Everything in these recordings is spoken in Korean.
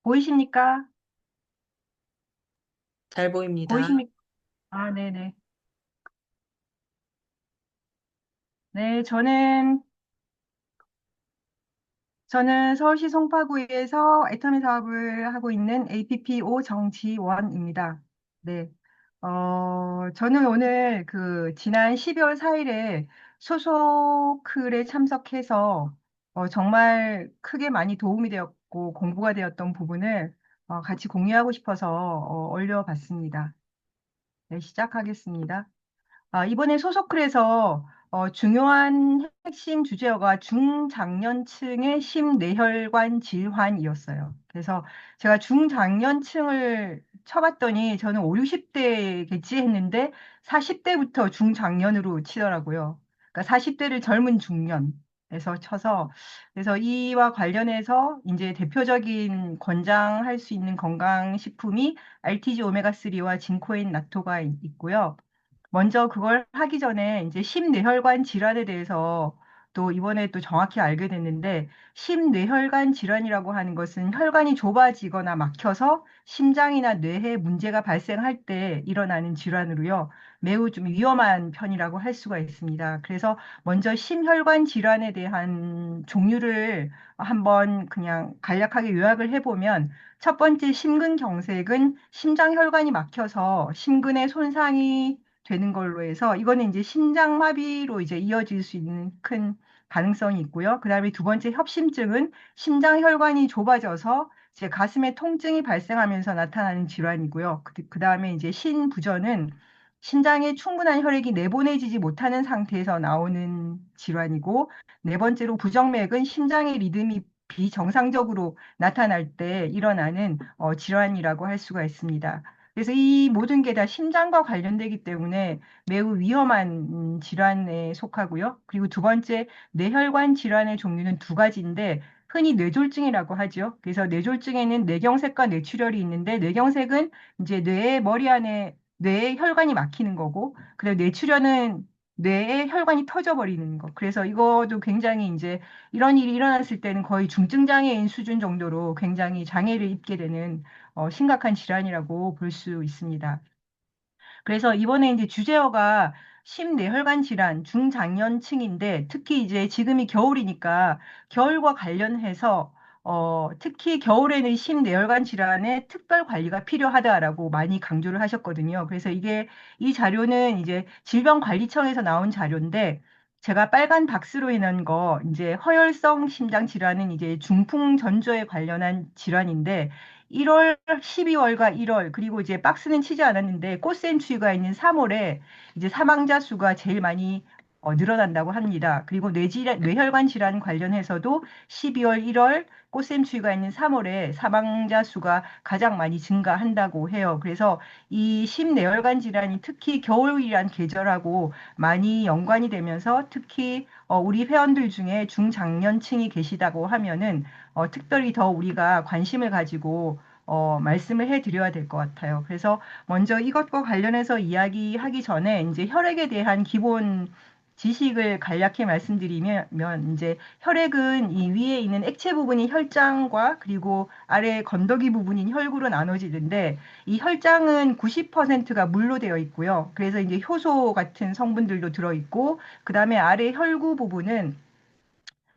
보이십니까? 잘 보입니다. 보이십니까? 아, 네네. 네, 저는 서울시 송파구에서 애터미 사업을 하고 있는 APPO 정지원입니다. 네. 저는 오늘 지난 12월 4일에 소속클에 참석해서 정말 크게 많이 도움이 되었고 공부가 되었던 부분을 같이 공유하고 싶어서 올려봤습니다. 네, 시작하겠습니다. 이번에 소서클에서 중요한 핵심 주제어가 중장년층의 심뇌혈관 질환이었어요. 그래서 제가 중장년층을 쳐봤더니 저는 5, 60대겠지 했는데 40대부터 중장년으로 치더라고요. 그러니까 40대를 젊은 중년에서 쳐서 그래서 이와 관련해서 이제 대표적인 권장할 수 있는 건강식품이 RTG 오메가3와 진코인 나토가 있고요. 먼저 그걸 하기 전에 이제 심뇌혈관 질환에 대해서 또 이번에 또 정확히 알게 됐는데 심뇌혈관 질환이라고 하는 것은 혈관이 좁아지거나 막혀서 심장이나 뇌에 문제가 발생할 때 일어나는 질환으로요. 매우 좀 위험한 편이라고 할 수가 있습니다. 그래서 먼저 심혈관 질환에 대한 종류를 한번 그냥 간략하게 요약을 해보면 첫 번째 심근경색은 심장혈관이 막혀서 심근의 손상이 되는 걸로 해서 이거는 이제 심장마비로 이제 이어질 수 있는 큰 가능성이 있고요. 그다음에 두 번째 협심증은 심장혈관이 좁아져서 이제 가슴에 통증이 발생하면서 나타나는 질환이고요. 그다음에 이제 신부전은 심장에 충분한 혈액이 내보내지지 못하는 상태에서 나오는 질환이고 네 번째로 부정맥은 심장의 리듬이 비정상적으로 나타날 때 일어나는 질환이라고 할 수가 있습니다. 그래서 이 모든 게 다 심장과 관련되기 때문에 매우 위험한 질환에 속하고요. 그리고 두 번째, 뇌혈관 질환의 종류는 두 가지인데 흔히 뇌졸중이라고 하죠. 그래서 뇌졸중에는 뇌경색과 뇌출혈이 있는데 뇌경색은 이제 뇌의 머리 안에 뇌에 혈관이 막히는 거고, 그리고 뇌출혈은 뇌에 혈관이 터져버리는 거. 그래서 이것도 굉장히 이제 이런 일이 일어났을 때는 거의 중증 장애인 수준 정도로 굉장히 장애를 입게 되는 심각한 질환이라고 볼 수 있습니다. 그래서 이번에 이제 주제어가 심뇌혈관 질환 중장년층인데 특히 이제 지금이 겨울이니까 겨울과 관련해서 특히 겨울에는 심뇌혈관 질환의 특별 관리가 필요하다라고 많이 강조를 하셨거든요. 그래서 이 자료는 이제 질병관리청에서 나온 자료인데 제가 빨간 박스로 해놓은 거 이제 허혈성 심장 질환은 이제 중풍 전조에 관련한 질환인데 1월, 12월과 1월, 그리고 이제 박스는 치지 않았는데 꽃샘추위가 있는 3월에 이제 사망자 수가 제일 많이 늘어난다고 합니다. 그리고 뇌혈관 질환 관련해서도 12월, 1월, 꽃샘추위가 있는 3월에 사망자 수가 가장 많이 증가한다고 해요. 그래서 이 심뇌혈관 질환이 특히 겨울이란 계절하고 많이 연관이 되면서 특히 우리 회원들 중에 중장년층이 계시다고 하면은 특별히 더 우리가 관심을 가지고 말씀을 해드려야 될 것 같아요. 그래서 먼저 이것과 관련해서 이야기하기 전에 이제 혈액에 대한 기본 지식을 간략히 말씀드리면 이제 혈액은 이 위에 있는 액체 부분이 혈장과 그리고 아래 건더기 부분인 혈구로 나눠지는데 이 혈장은 90%가 물로 되어 있고요. 그래서 이제 효소 같은 성분들도 들어 있고 그다음에 아래 혈구 부분은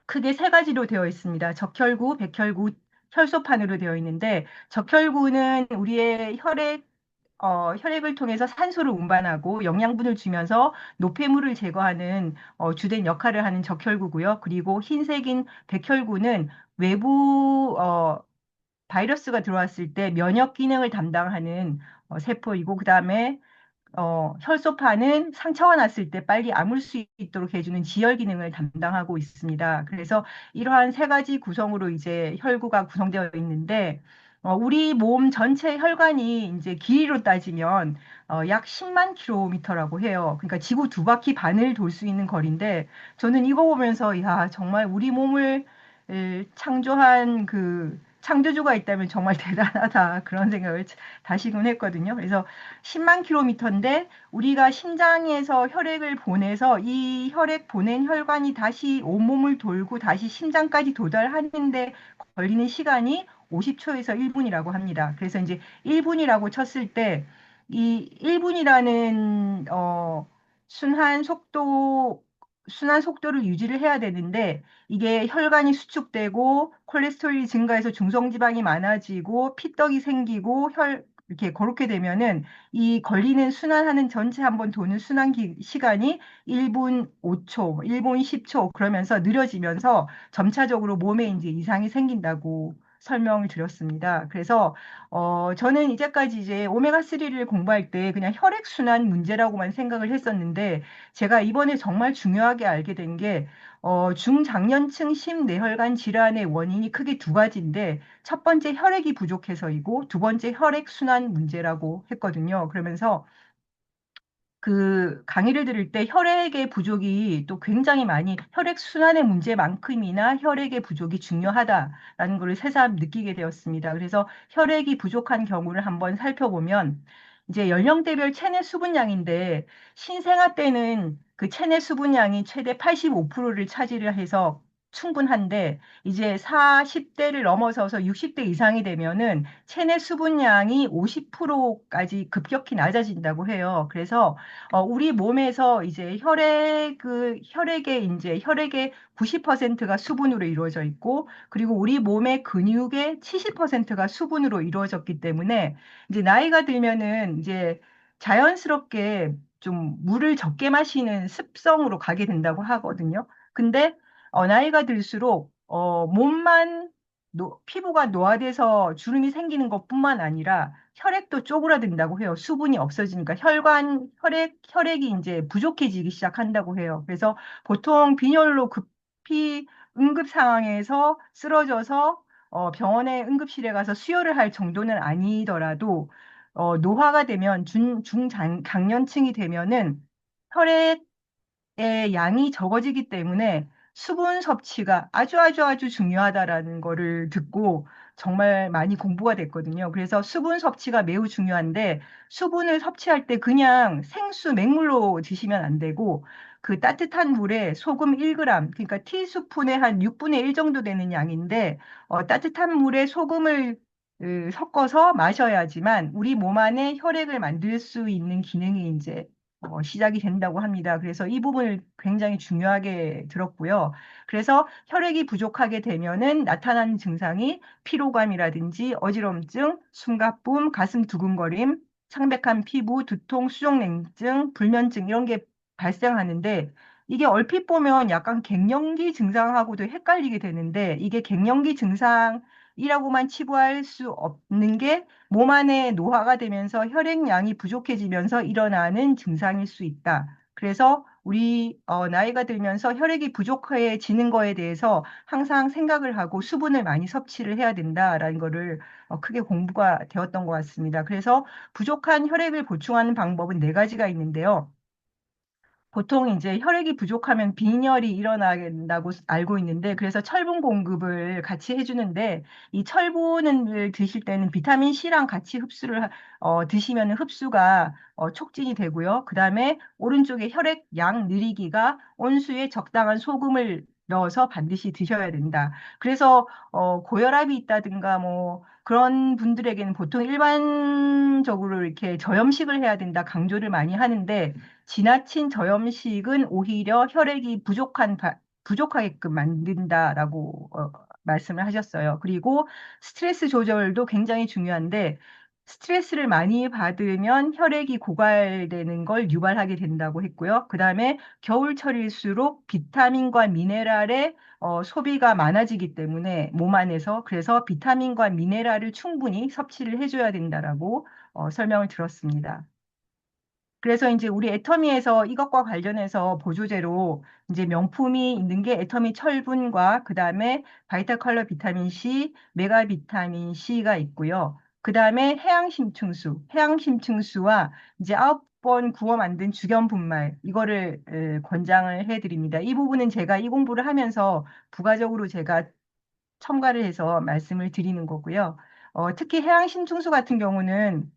크게 세 가지로 되어 있습니다. 적혈구, 백혈구, 혈소판으로 되어 있는데 적혈구는 우리의 혈액을 통해서 산소를 운반하고 영양분을 주면서 노폐물을 제거하는 주된 역할을 하는 적혈구고요. 그리고 흰색인 백혈구는 외부 바이러스가 들어왔을 때 면역 기능을 담당하는 세포이고 그다음에 혈소판은 상처가 났을 때 빨리 아물 수 있도록 해주는 지혈 기능을 담당하고 있습니다. 그래서 이러한 세 가지 구성으로 이제 혈구가 구성되어 있는데, 우리 몸 전체 혈관이 이제 길이로 따지면 약 10만 킬로미터라고 해요. 그러니까 지구 두 바퀴 반을 돌 수 있는 거리인데, 저는 이거 보면서, 야, 정말 우리 몸을 창조한 창조주가 있다면 정말 대단하다. 그런 생각을 다시금 했거든요. 그래서 10만 킬로미터인데 우리가 심장에서 혈액을 보내서 이 혈액 보낸 혈관이 다시 온몸을 돌고 다시 심장까지 도달하는데 걸리는 시간이 50초에서 1분이라고 합니다. 그래서 이제 1분이라고 쳤을 때 이 1분이라는 순환 속도를 유지를 해야 되는데 이게 혈관이 수축되고 콜레스테롤이 증가해서 중성지방이 많아지고 피떡이 생기고 이렇게 그렇게 되면은 이 걸리는 순환하는 전체 한번 도는 시간이 1분 5초, 1분 10초 그러면서 느려지면서 점차적으로 몸에 이제 이상이 생긴다고 설명을 드렸습니다. 그래서 저는 이제까지 이제 오메가3를 공부할 때 그냥 혈액순환 문제라고만 생각을 했었는데 제가 이번에 정말 중요하게 알게 된 게 중장년층 심뇌혈관 질환의 원인이 크게 두 가지인데 첫 번째 혈액이 부족해서이고 두 번째 혈액순환 문제라고 했거든요. 그러면서 그 강의를 들을 때 혈액의 부족이 또 굉장히 많이 혈액 순환의 문제만큼이나 혈액의 부족이 중요하다라는 것을 새삼 느끼게 되었습니다. 그래서 혈액이 부족한 경우를 한번 살펴보면 이제 연령대별 체내 수분량인데 신생아 때는 그 체내 수분량이 최대 85%를 차지를 해서 충분한데 이제 40대를 넘어서서 60대 이상이 되면은 체내 수분량이 50%까지 급격히 낮아진다고 해요. 그래서 우리 몸에서 이제 혈액의 90%가 수분으로 이루어져 있고, 그리고 우리 몸의 근육의 70%가 수분으로 이루어졌기 때문에, 이제 나이가 들면은 이제 자연스럽게 좀 물을 적게 마시는 습성으로 가게 된다고 하거든요. 근데, 나이가 들수록, 피부가 노화돼서 주름이 생기는 것뿐만 아니라, 혈액도 쪼그라든다고 해요. 수분이 없어지니까 혈액이 이제 부족해지기 시작한다고 해요. 그래서 보통 빈혈로 급히 응급 상황에서 쓰러져서 병원에 응급실에 가서 수혈을 할 정도는 아니더라도 노화가 되면 중장년층이 되면은 혈액의 양이 적어지기 때문에 수분 섭취가 아주 아주 아주 중요하다라는 거를 듣고 정말 많이 공부가 됐거든요. 그래서 수분 섭취가 매우 중요한데 수분을 섭취할 때 그냥 생수 맹물로 드시면 안 되고 그 따뜻한 물에 소금 1g, 그러니까 티스푼의 한 6분의 1 정도 되는 양인데 따뜻한 물에 소금을 섞어서 마셔야지만 우리 몸 안에 혈액을 만들 수 있는 기능이 이제 시작이 된다고 합니다. 그래서 이 부분을 굉장히 중요하게 들었고요. 그래서 혈액이 부족하게 되면은 나타나는 증상이 피로감이라든지 어지럼증, 숨가쁨, 가슴 두근거림, 창백한 피부, 두통, 수족냉증, 불면증 이런 게 발생하는데 이게 얼핏 보면 약간 갱년기 증상하고도 헷갈리게 되는데 이게 갱년기 증상이라고만 치부할 수 없는 게 몸 안에 노화가 되면서 혈액량이 부족해지면서 일어나는 증상일 수 있다. 그래서 우리 나이가 들면서 혈액이 부족해지는 거에 대해서 항상 생각을 하고 수분을 많이 섭취를 해야 된다라는 거를 크게 공부가 되었던 것 같습니다. 그래서 부족한 혈액을 보충하는 방법은 네 가지가 있는데요. 보통 이제 혈액이 부족하면 빈혈이 일어난다고 알고 있는데 그래서 철분 공급을 같이 해주는데 이 철분을 드실 때는 비타민 C랑 같이 드시면 흡수가 촉진이 되고요. 그다음에 오른쪽에 혈액 양 느리기가 온수에 적당한 소금을 넣어서 반드시 드셔야 된다. 그래서 고혈압이 있다든가 뭐 그런 분들에게는 보통 일반적으로 이렇게 저염식을 해야 된다 강조를 많이 하는데 지나친 저염식은 오히려 혈액이 부족하게끔 만든다라고 말씀을 하셨어요. 그리고 스트레스 조절도 굉장히 중요한데 스트레스를 많이 받으면 혈액이 고갈되는 걸 유발하게 된다고 했고요. 그다음에 겨울철일수록 비타민과 미네랄의 소비가 많아지기 때문에 몸 안에서 그래서 비타민과 미네랄을 충분히 섭취를 해줘야 된다라고 설명을 들었습니다. 그래서 이제 우리 애터미에서 이것과 관련해서 보조제로 이제 명품이 있는 게 애터미 철분과 그다음에 바이타 컬러 비타민 C, 메가 비타민 C가 있고요. 그다음에 해양심층수와 이제 9번 구워 만든 죽연 분말 이거를 권장을 해드립니다. 이 부분은 제가 이 공부를 하면서 부가적으로 제가 첨가를 해서 말씀을 드리는 거고요. 특히 해양심층수 같은 경우는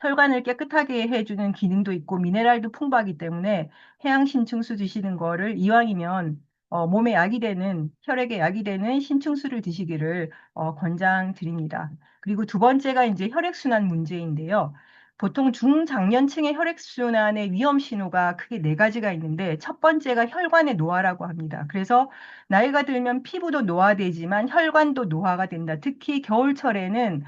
혈관을 깨끗하게 해주는 기능도 있고 미네랄도 풍부하기 때문에 해양 심층수 드시는 거를 이왕이면 몸에 약이 되는, 혈액에 약이 되는 신충수를 드시기를 권장드립니다. 그리고 두 번째가 이제 혈액순환 문제인데요. 보통 중장년층의 혈액순환의 위험 신호가 크게 네 가지가 있는데 첫 번째가 혈관의 노화라고 합니다. 그래서 나이가 들면 피부도 노화되지만 혈관도 노화가 된다. 특히 겨울철에는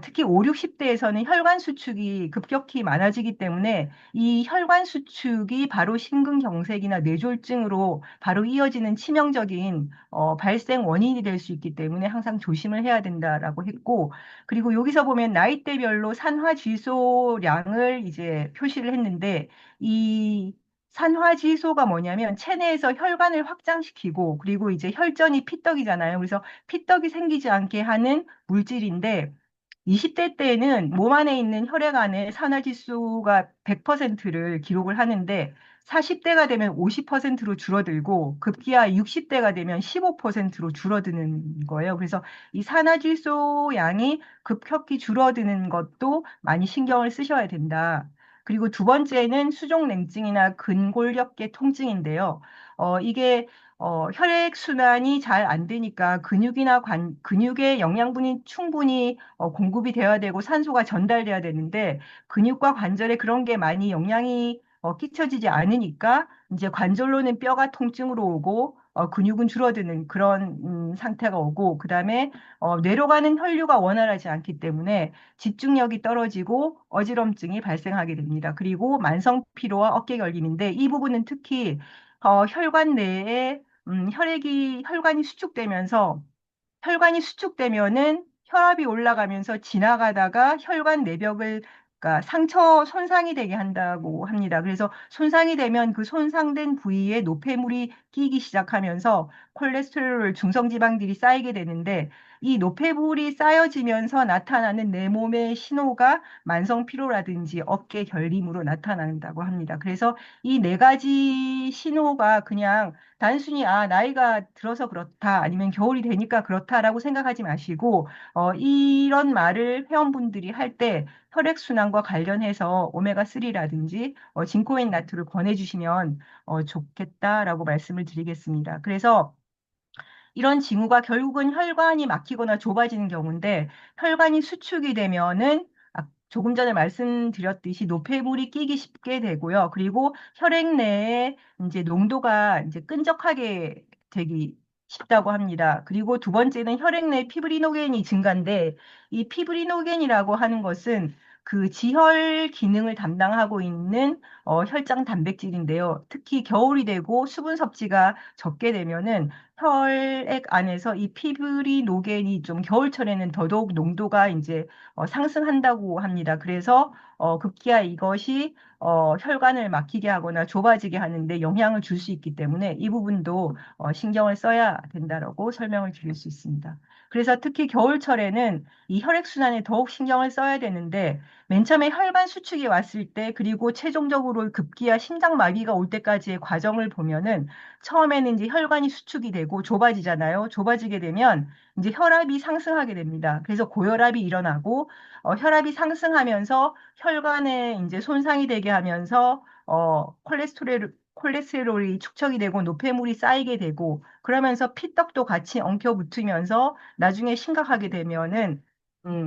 특히 5, 60대에서는 혈관 수축이 급격히 많아지기 때문에 이 혈관 수축이 바로 심근경색이나 뇌졸중으로 바로 이어지는 치명적인 발생 원인이 될 수 있기 때문에 항상 조심을 해야 된다라고 했고, 그리고 여기서 보면 나이대별로 산화질소량을 이제 표시를 했는데 이 산화질소가 뭐냐면 체내에서 혈관을 확장시키고 그리고 이제 혈전이 피떡이잖아요. 그래서 피떡이 생기지 않게 하는 물질인데 20대 때에는 몸 안에 있는 혈액 안에 산화지수가 100%를 기록을 하는데 40대가 되면 50%로 줄어들고 급기야 60대가 되면 15%로 줄어드는 거예요. 그래서 이 산화질소 양이 급격히 줄어드는 것도 많이 신경을 쓰셔야 된다. 그리고 두 번째는 수족냉증이나 근골격계 통증인데요. 이게 혈액순환이 잘 안 되니까 근육에 영양분이 충분히 공급이 되어야 되고 산소가 전달돼야 되는데 근육과 관절에 그런 게 많이 영향이 끼쳐지지 않으니까 이제 관절로는 뼈가 통증으로 오고 근육은 줄어드는 그런 상태가 오고 그다음에 뇌로 가는 혈류가 원활하지 않기 때문에 집중력이 떨어지고 어지럼증이 발생하게 됩니다. 그리고 만성 피로와 어깨 결림인데 이 부분은 특히 혈관 내에 혈관이 수축되면서 혈관이 수축되면은 혈압이 올라가면서 지나가다가 혈관 내벽을 그러니까 상처 손상이 되게 한다고 합니다. 그래서 손상이 되면 그 손상된 부위에 노폐물이 끼기 시작하면서 콜레스테롤 중성지방들이 쌓이게 되는데 이 노폐물이 쌓여지면서 나타나는 내 몸의 신호가 만성 피로라든지 어깨 결림으로 나타난다고 합니다. 그래서 이 네 가지 신호가 그냥 단순히 나이가 들어서 그렇다 아니면 겨울이 되니까 그렇다라고 생각하지 마시고 이런 말을 회원분들이 할 때 혈액순환과 관련해서 오메가3라든지 진코인 나트를 권해주시면 좋겠다라고 말씀을 드리겠습니다. 그래서 이런 징후가 결국은 혈관이 막히거나 좁아지는 경우인데 혈관이 수축이 되면은 조금 전에 말씀드렸듯이 노폐물이 끼기 쉽게 되고요. 그리고 혈액 내에 이제 농도가 이제 끈적하게 되기 쉽다고 합니다. 그리고 두 번째는 혈액 내 피브리노겐이 증가인데 이 피브리노겐이라고 하는 것은 그 지혈 기능을 담당하고 있는 혈장 단백질인데요. 특히 겨울이 되고 수분 섭취가 적게 되면은 혈액 안에서 이 피브리노겐이 좀 겨울철에는 더더욱 농도가 이제 상승한다고 합니다. 그래서 급기야 이것이 혈관을 막히게 하거나 좁아지게 하는데 영향을 줄 수 있기 때문에 이 부분도 신경을 써야 된다라고 설명을 드릴 수 있습니다. 그래서 특히 겨울철에는 이 혈액순환에 더욱 신경을 써야 되는데 맨 처음에 혈관 수축이 왔을 때 그리고 최종적으로 급기야 심장마비가 올 때까지의 과정을 보면은 처음에는 이제 혈관이 수축이 되고 좁아지잖아요. 좁아지게 되면 이제 혈압이 상승하게 됩니다. 그래서 고혈압이 일어나고 혈압이 상승하면서 혈관에 이제 손상이 되게 하면서 콜레스테롤이 축적이 되고 노폐물이 쌓이게 되고 그러면서 피떡도 같이 엉켜 붙으면서 나중에 심각하게 되면은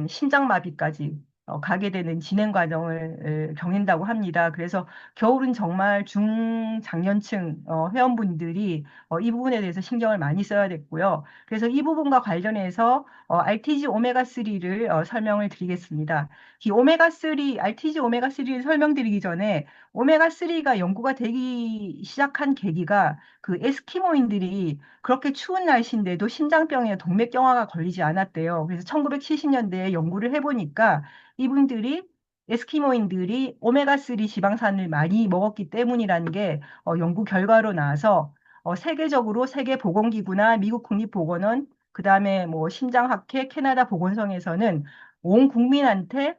심장마비까지 가게 되는 진행 과정을 겪는다고 합니다. 그래서 겨울은 정말 중장년층 회원분들이 이 부분에 대해서 신경을 많이 써야 됐고요. 그래서 이 부분과 관련해서 RTG 오메가3를 설명을 드리겠습니다. 이 오메가3, RTG 오메가3를 설명드리기 전에 오메가3가 연구가 되기 시작한 계기가 그 에스키모인들이 그렇게 추운 날씨인데도 심장병에 동맥경화가 걸리지 않았대요. 그래서 1970년대에 연구를 해보니까 이분들이 에스키모인들이 오메가3 지방산을 많이 먹었기 때문이라는 게 연구 결과로 나와서 세계적으로 세계보건기구나 미국 국립보건원 그다음에 뭐 심장학회 캐나다 보건성에서는 온 국민한테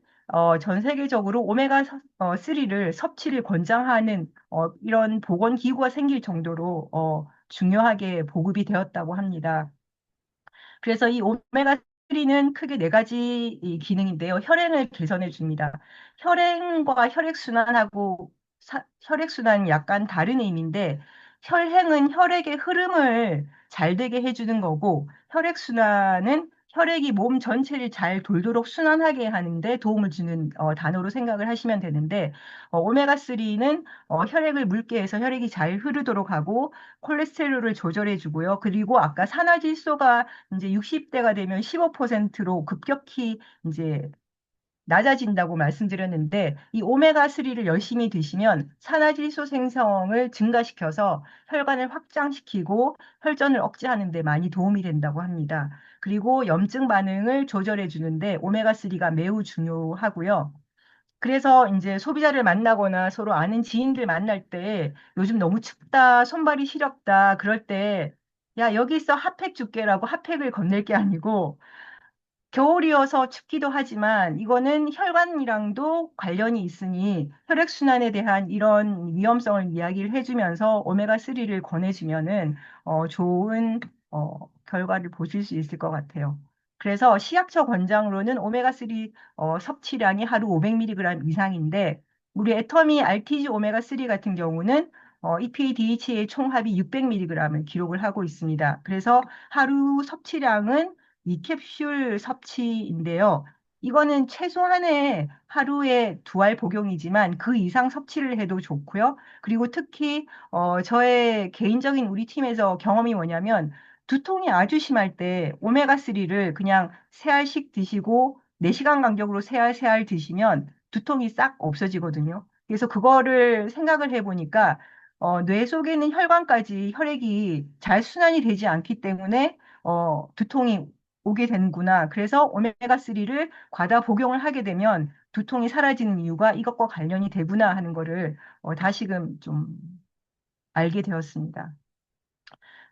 전 세계적으로 오메가3를 섭취를 권장하는 이런 보건기구가 생길 정도로 중요하게 보급이 되었다고 합니다. 그래서 이 오메가3는 크게 네 가지 이 기능인데요. 혈행을 개선해 줍니다. 혈행과 혈액순환하고 혈액순환은 약간 다른 의미인데 혈행은 혈액의 흐름을 잘 되게 해주는 거고, 혈액순환은 혈액이 몸 전체를 잘 돌도록 순환하게 하는데 도움을 주는 단어로 생각을 하시면 되는데, 오메가3는 혈액을 묽게 해서 혈액이 잘 흐르도록 하고, 콜레스테롤을 조절해 주고요. 그리고 아까 산화질소가 이제 60대가 되면 15%로 급격히 이제 낮아진다고 말씀드렸는데, 이 오메가3를 열심히 드시면 산화질소 생성을 증가시켜서 혈관을 확장시키고 혈전을 억제하는 데 많이 도움이 된다고 합니다. 그리고 염증 반응을 조절해 주는데 오메가3가 매우 중요하고요. 그래서 이제 소비자를 만나거나 서로 아는 지인들 만날 때 요즘 너무 춥다, 손발이 시렵다, 그럴 때 야, 여기 있어 핫팩 줄게라고 핫팩을 건넬 게 아니고 겨울이어서 춥기도 하지만 이거는 혈관이랑도 관련이 있으니 혈액순환에 대한 이런 위험성을 이야기를 해주면서 오메가3를 권해주면은 좋은 결과를 보실 수 있을 것 같아요. 그래서 식약처 권장으로는 오메가3 섭취량이 하루 500mg 이상인데 우리 애터미 RTG 오메가3 같은 경우는 EPA, DHA 총합이 600mg을 기록을 하고 있습니다. 그래서 하루 섭취량은 이 캡슐 섭취인데요. 이거는 최소한의 하루에 2알 복용이지만 그 이상 섭취를 해도 좋고요. 그리고 특히 저의 개인적인 우리 팀에서 경험이 뭐냐면 두통이 아주 심할 때 오메가3를 그냥 3알씩 드시고 4시간 간격으로 3알, 3알 드시면 두통이 싹 없어지거든요. 그래서 그거를 생각을 해보니까 뇌 속에 있는 혈관까지 혈액이 잘 순환이 되지 않기 때문에 두통이 오게 되는구나. 그래서 오메가3를 과다 복용을 하게 되면 두통이 사라지는 이유가 이것과 관련이 되구나 하는 거를 다시금 좀 알게 되었습니다.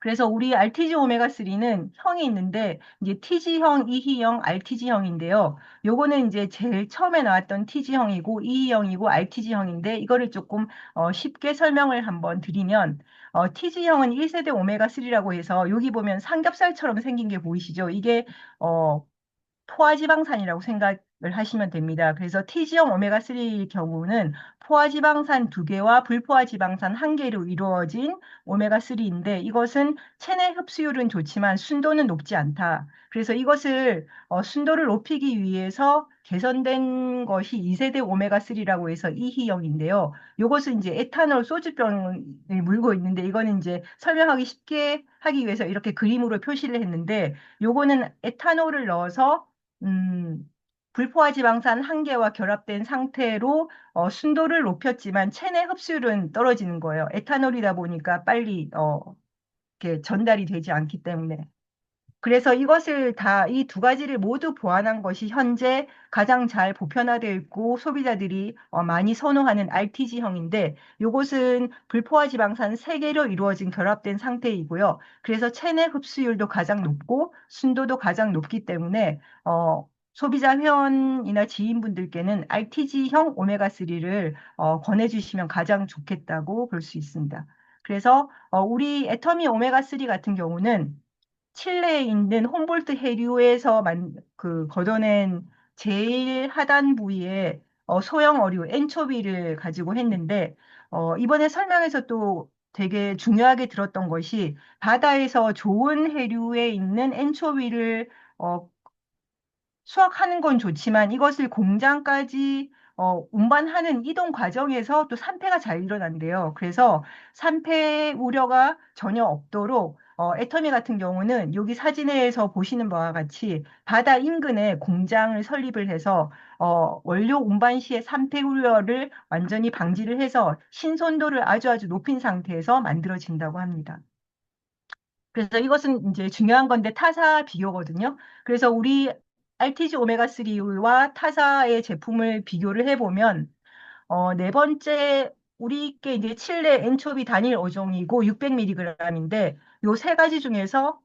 그래서 우리 RTG 오메가3는 형이 있는데 이제 TG형, E희형, RTG형인데요. 요거는 이제 제일 처음에 나왔던 TG형이고 E희형이고 RTG형인데 이거를 조금 쉽게 설명을 한번 드리면 TG형은 1세대 오메가3라고 해서 여기 보면 삼겹살처럼 생긴 게 보이시죠? 이게 어, 포화지방산이라고 생각을 하시면 됩니다. 그래서 TG형 오메가3의 경우는 포화지방산 2개와 불포화지방산 1개로 이루어진 오메가3인데 이것은 체내 흡수율은 좋지만 순도는 높지 않다. 그래서 이것을 순도를 높이기 위해서 개선된 것이 2세대 오메가3라고 해서 이희형인데요. 이것은 이제 에탄올 소주병을 물고 있는데 이거는 이제 설명하기 쉽게 하기 위해서 이렇게 그림으로 표시를 했는데 요거는 에탄올을 넣어서 불포화 지방산 1개와 결합된 상태로 순도를 높였지만 체내 흡수율은 떨어지는 거예요. 에탄올이다 보니까 빨리 이렇게 전달이 되지 않기 때문에. 그래서 이것을 다, 이 2가지를 모두 보완한 것이 현재 가장 잘 보편화되어 있고 소비자들이 많이 선호하는 RTG형인데 이것은 불포화 지방산 3개로 이루어진 결합된 상태이고요. 그래서 체내 흡수율도 가장 높고 순도도 가장 높기 때문에 소비자 회원이나 지인분들께는 RTG형 오메가3를 권해주시면 가장 좋겠다고 볼 수 있습니다. 그래서 우리 애터미 오메가3 같은 경우는 칠레에 있는 홈볼트 해류에서 걷어낸 제일 하단 부위에 소형 어류 엔초비를 가지고 했는데 이번에 설명에서 또 되게 중요하게 들었던 것이 바다에서 좋은 해류에 있는 엔초비를 어, 수확하는 건 좋지만 이것을 공장까지 운반하는 이동 과정에서 또 산패가 잘 일어난대요. 그래서 산패 우려가 전혀 없도록 애터미 같은 경우는 여기 사진에서 보시는 바와 같이 바다 인근에 공장을 설립을 해서 원료 운반 시에 산패 우려를 완전히 방지를 해서 신선도를 아주 아주 높인 상태에서 만들어진다고 합니다. 그래서 이것은 이제 중요한 건데 타사 비교거든요. 그래서 우리 RTG 오메가3와 타사의 제품을 비교를 해보면 네 번째 우리께 이제 칠레 엔초비 단일 어종이고 600mg인데 요 3가지 중에서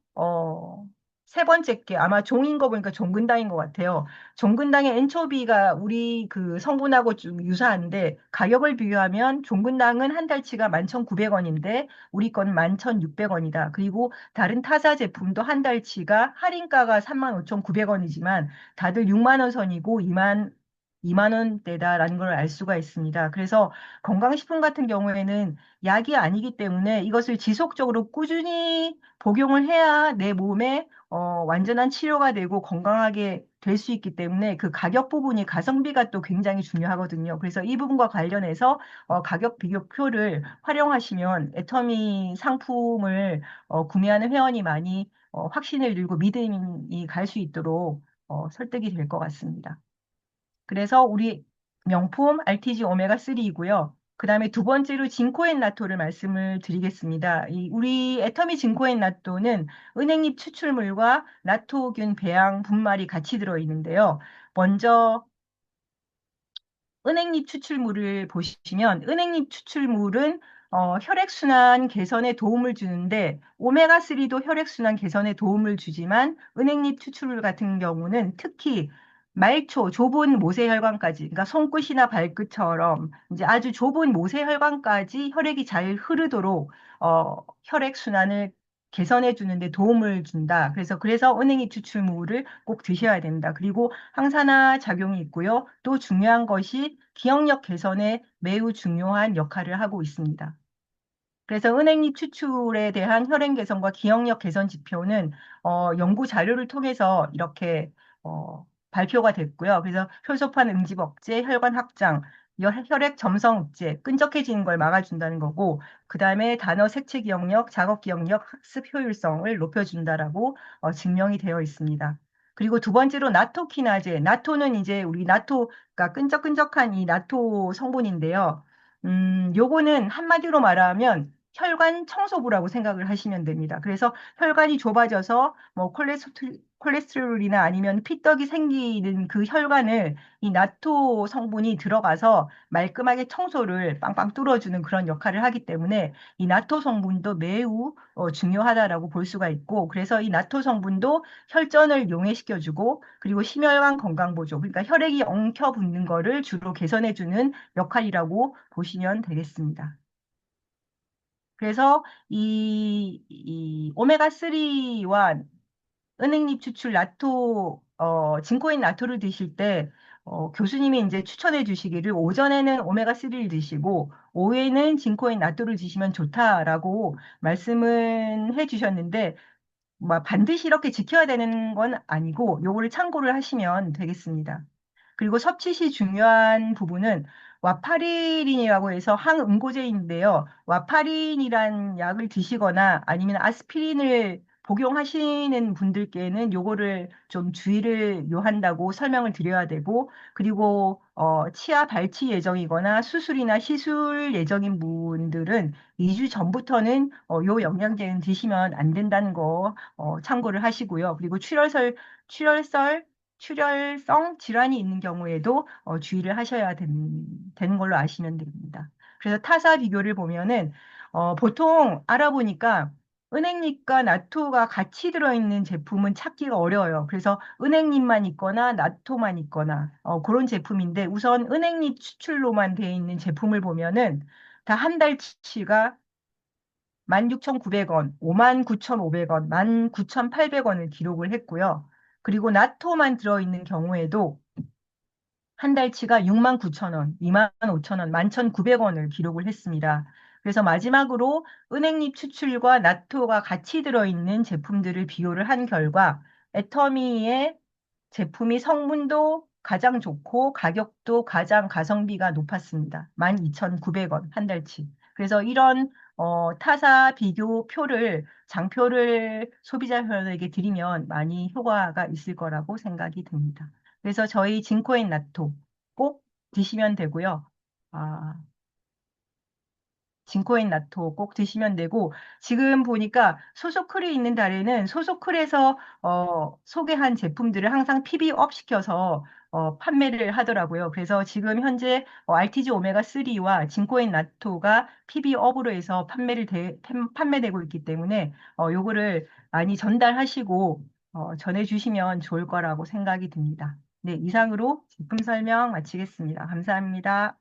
세 번째 게 아마 종인 거 보니까 종근당인 것 같아요. 종근당의 엔초비가 우리 그 성분하고 좀 유사한데 가격을 비교하면 종근당은 한 달치가 11,900원인데 우리 건 11,600원이다. 그리고 다른 타사 제품도 한 달치가 할인가가 35,900원이지만 다들 6만 원 선이고 2만 원대다라는 걸 알 수가 있습니다. 그래서 건강식품 같은 경우에는 약이 아니기 때문에 이것을 지속적으로 꾸준히 복용을 해야 내 몸에 완전한 치료가 되고 건강하게 될 수 있기 때문에 그 가격 부분이 가성비가 또 굉장히 중요하거든요. 그래서 이 부분과 관련해서 가격 비교표를 활용하시면 애터미 상품을 구매하는 회원이 많이 확신을 들고 믿음이 갈 수 있도록 설득이 될 것 같습니다. 그래서 우리 명품 RTG 오메가 3이고요. 그 다음에 두 번째로 진코엔 나토를 말씀을 드리겠습니다. 우리 애터미 진코엔 나토는 은행잎 추출물과 나토균 배양 분말이 같이 들어있는데요. 먼저 은행잎 추출물을 보시면 은행잎 추출물은 혈액순환 개선에 도움을 주는데 오메가3도 혈액순환 개선에 도움을 주지만 은행잎 추출물 같은 경우는 특히 말초, 좁은 모세혈관까지, 그러니까 손끝이나 발끝처럼 이제 아주 좁은 모세혈관까지 혈액이 잘 흐르도록 혈액순환을 개선해 주는데 도움을 준다. 그래서 은행잎 추출물을 꼭 드셔야 됩니다. 그리고 항산화 작용이 있고요. 또 중요한 것이 기억력 개선에 매우 중요한 역할을 하고 있습니다. 그래서 은행잎 추출에 대한 혈행 개선과 기억력 개선 지표는 연구 자료를 통해서 이렇게 발표가 됐고요. 그래서 혈소판 응집 억제, 혈관 확장, 혈액 점성 억제, 끈적해지는 걸 막아준다는 거고, 그 다음에 단어 색채 기억력, 작업 기억력, 학습 효율성을 높여준다라고 증명이 되어 있습니다. 그리고 두 번째로 나토키나제, 나토는 이제 우리 나토가 끈적끈적한 이 나토 성분인데요. 요거는 한마디로 말하면 혈관 청소부라고 생각을 하시면 됩니다. 그래서 혈관이 좁아져서 뭐 콜레스테롤이나 아니면 피떡이 생기는 그 혈관을 이 나토 성분이 들어가서 말끔하게 청소를 빵빵 뚫어주는 그런 역할을 하기 때문에 이 나토 성분도 매우 중요하다라고 볼 수가 있고 그래서 이 나토 성분도 혈전을 용해시켜주고 그리고 심혈관 건강 보조 그러니까 혈액이 엉켜 붙는 거를 주로 개선해주는 역할이라고 보시면 되겠습니다. 그래서 이 오메가3와 은행잎 추출 나토, 진코인 나토를 드실 때, 교수님이 이제 추천해 주시기를 오전에는 오메가3를 드시고, 오후에는 진코인 나토를 드시면 좋다라고 말씀은 해 주셨는데, 뭐 반드시 이렇게 지켜야 되는 건 아니고 요거를 참고를 하시면 되겠습니다. 그리고 섭취 시 중요한 부분은 와파린이라고 해서 항응고제인데요. 와파린이란 약을 드시거나 아니면 아스피린을 복용하시는 분들께는 요거를 좀 주의를 요한다고 설명을 드려야 되고 그리고 치아 발치 예정이거나 수술이나 시술 예정인 분들은 2주 전부터는 요 영양제는 드시면 안 된다는 거 참고를 하시고요. 그리고 출혈설, 출혈성 질환이 있는 경우에도 주의를 하셔야 되는 걸로 아시면 됩니다. 그래서 타사 비교를 보면은 보통 알아보니까 은행잎과 나토가 같이 들어있는 제품은 찾기가 어려워요. 그래서 은행잎만 있거나 나토만 있거나 그런 제품인데 우선 은행잎 추출로만 되어 있는 제품을 보면은 다 한 달치가 16,900원, 59,500원, 19,800원을 기록을 했고요. 그리고 나토만 들어있는 경우에도 한 달치가 69,000원, 25,000원, 11,900원을 기록을 했습니다. 그래서 마지막으로 은행잎 추출과 나토가 같이 들어있는 제품들을 비교를 한 결과 애터미의 제품이 성분도 가장 좋고 가격도 가장 가성비가 높았습니다. 12,900원 한 달치. 그래서 이런 타사 비교표를 장표를 소비자분에게 드리면 많이 효과가 있을 거라고 생각이 듭니다. 그래서 저희 진코인 나토 꼭 드시면 되고요. 아, 진코인 나토 꼭 드시면 되고 지금 보니까 소소클이 있는 달에는 소소클에서 소개한 제품들을 항상 PB업 시켜서 판매를 하더라고요. 그래서 지금 현재 RTG 오메가 3와 진코인 나토가 PB업으로 해서 판매되고 있기 때문에 요거를 많이 전달하시고 전해주시면 좋을 거라고 생각이 듭니다. 네, 이상으로 제품 설명 마치겠습니다. 감사합니다.